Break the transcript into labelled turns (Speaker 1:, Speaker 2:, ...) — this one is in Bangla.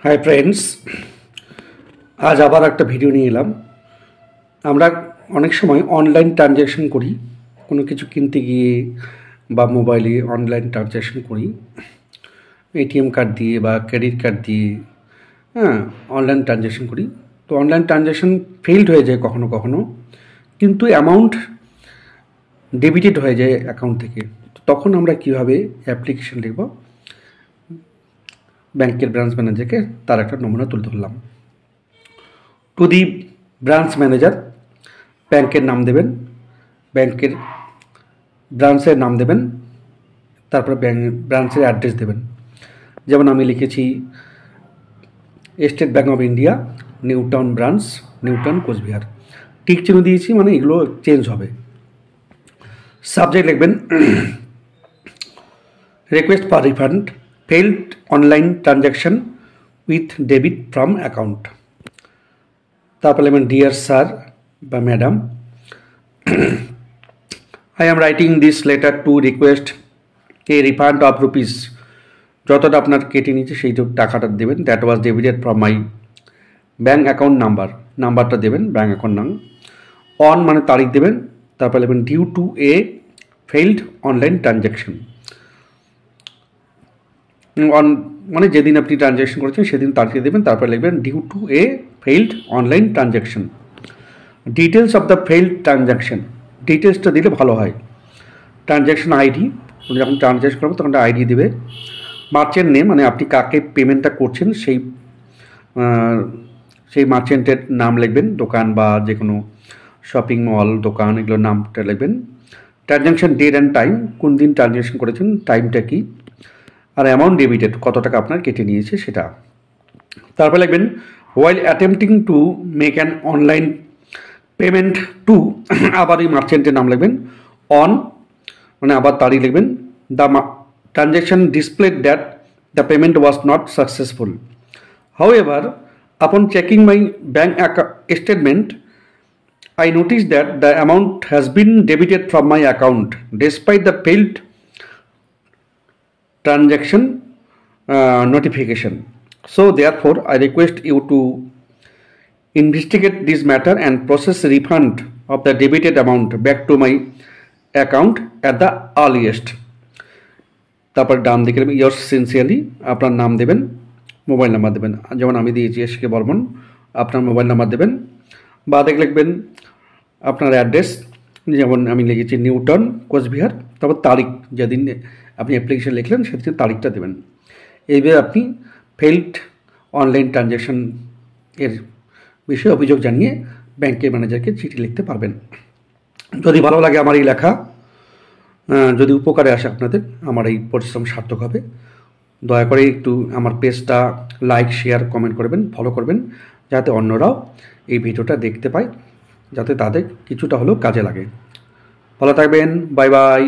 Speaker 1: হাই ফ্রেন্ডস, আজ আবার একটা ভিডিও নিয়ে এলাম। আমরা অনেক সময় অনলাইন ট্রানজ্যাকশন করি, কোনো কিছু কিনতে গিয়ে বা মোবাইলে অনলাইন ট্রানজ্যাকশন করি এটিএম কার্ড দিয়ে বা ক্রেডিট কার্ড দিয়ে। অনলাইন ট্রানজ্যাকশন করি, তো অনলাইন ট্রানজ্যাকশন ফেইল্ড হয়ে যায় কখনো কখনো, কিন্তু অ্যামাউন্ট ডেবিটেড হয়ে যায় অ্যাকাউন্ট থেকে। তো তখন আমরা কীভাবে অ্যাপ্লিকেশন লিখব, ব্যাংকের ব্রাঞ্চ ম্যানেজারকে তার একটা নমুনা তুলে ধরলাম। টু দি ব্রাঞ্চ ম্যানেজার, ব্যাংকের নাম দেবেন, ব্যাংকের ব্রাঞ্চের নাম দেবেন, তারপরে ব্রাঞ্চের অ্যাড্রেস দেবেন। যেমন আমি লিখেছি state bank of India, new town branch, new town Cooch Behar. Tick চিহ্ন দিয়েছি, মানে এগুলো চেঞ্জ হবে। সাবজেক্ট লিখবেন request for refund, failed online transaction with debit from account. তারপর লিখবেন ডিয়ার স্যার বা madam, I am writing this letter to request a refund of rupees. যতটা আপনার কেটে নিচ্ছে সেই টাকাটা দেবেন, that was debited from my bank account নাম্বারটা দেবেন, ব্যাঙ্ক অ্যাকাউন্ট নাম। অন মানে তারিখ দেবেন, তারপর লিখবেন due to a failed online transaction. On মানে যেদিন আপনি ট্রানজ্যাকশন করেছেন সেদিন তারিখ দেবেন, তারপর লিখবেন due to a failed online transaction. Details of the failed transaction, ডিটেলসটা দিলে ভালো হয়। ট্রানজ্যাকশন আইডি, যখন ট্রানজ্যাকশন করবো তখন একটা আইডি দেবে। মার্চেন্ট নেম, মানে আপনি কাকে পেমেন্টটা করছেন সেই মার্চেন্টের নাম লিখবেন, দোকান বা যে কোনো শপিং মল, দোকান, এগুলোর নামটা লিখবেন। ট্রানজ্যাকশন ডেট অ্যান্ড টাইম, কোন দিন ট্রানজ্যাকশন করেছেন, টাইমটা কি, আর অ্যামাউন্ট ডেবিটেড, কত টাকা আপনার কেটে নিয়েছে সেটা। তারপর লিখবেন while attempting to make an online payment to, আবার এই মার্চেন্টের নাম লিখবেন। অন মানে আবার তারিখ লিখবেন। The transaction displayed that the payment was not successful. However, upon checking my bank statement, I noticed that the amount has been debited from my account despite the failed transaction notification. So therefore, I request you to investigate this matter and process refund of the debited amount back to my account at the earliest. তারপর ডান দিকে yours sincerely, আপনার নাম দেবেন, মোবাইল নাম্বার দেবেন। যেমন আমি দিয়েছি এসকে বর্মন, আপনার মোবাইল নাম্বার দেবেন। বা দেখে লিখবেন আপনার অ্যাড্রেস, যেমন আমি লিখেছি নিউ টাউন কোচবিহার, তারপর তারিখ, যেদিন আপনি অ্যাপ্লিকেশন লিখলেন সেদিন তারিখটা দেবেন। এইভাবে আপনি ফেইল্ড অনলাইন ট্রানজ্যাকশন এর বিষয়ে অভিযোগ জানিয়ে ব্যাংকের ম্যানেজারকে চিঠি লিখতে পারবেন। যদি ভালো লাগে আমার এই লেখা, যদি উপকারে আসে আপনাদের, আমার এই পরিশ্রম সার্থক হবে। দয়া করে একটু আমার পেজটা লাইক, শেয়ার, কমেন্ট করবেন, ফলো করবেন, যাতে অন্যরাও এই ভিডিওটা দেখতে পায়, যাতে তাদের কিছুটা হলেও কাজে লাগে। ভালো থাকবেন, বাই বাই।